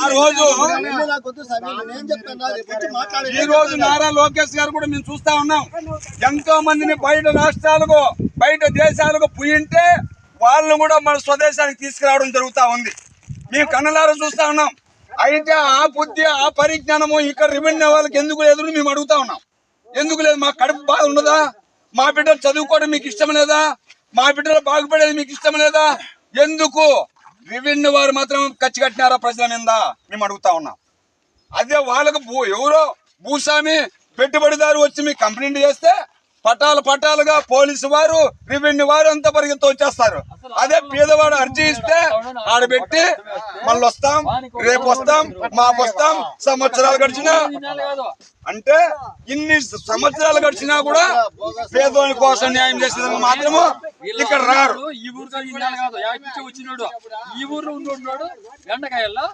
ఆ రోజు ఈ రోజు నారా లోకేష్ గారు కూడా మేము చూస్తా ఉన్నాం. ఎంతో మందిని బయట రాష్ట్రాలకు బయట దేశాలకు పోయింటే వాళ్ళను కూడా మన స్వదేశానికి తీసుకురావడం జరుగుతా ఉంది. మేము కన్నలారా చూస్తా ఉన్నాం. అయితే ఆ బుద్ధి ఆ పరిజ్ఞానము ఇక్కడ రెవెన్యూ వాళ్ళకి ఎందుకు లేదు మేము అడుగుతా ఉన్నాం. ఎందుకు లేదు? మా కడుపు బాధ ఉండదా? మా బిడ్డలు చదువుకోవడం మీకు ఇష్టం లేదా? మా బిడ్డలు బాగుపడేది మీకు ఇష్టం లేదా? ఎందుకు రెవెన్యూ వారు మాత్రం ఖర్చు కట్టినారా ప్రజల మీద మేము అడుగుతా ఉన్నాం. అదే వాళ్ళకు ఎవరో భూస్వామి పెట్టుబడిదారు వచ్చి మీకు కంప్లైంట్ చేస్తే పటాలుగా పోలీసు వారు రెవెన్యూ వారు అంతా పరిగెత్తి వచ్చేస్తారు. అదే పేదవాడు అర్జీ ఇస్తే ఆడబెట్టి మళ్ళీ వస్తాం, రేపు వస్తాం, మాపు వస్తాం. సంవత్సరాలు గడిచినా అంటే ఇన్ని సంవత్సరాలు గడిచినా కూడా పేదోని కోసం న్యాయం చేసేందుకు మాత్రము ఇక్కడ రారు. ఈ ఊరు వచ్చినోడు ఈ ఊర్లో ఉన్నోడు ఎండకాయల్లో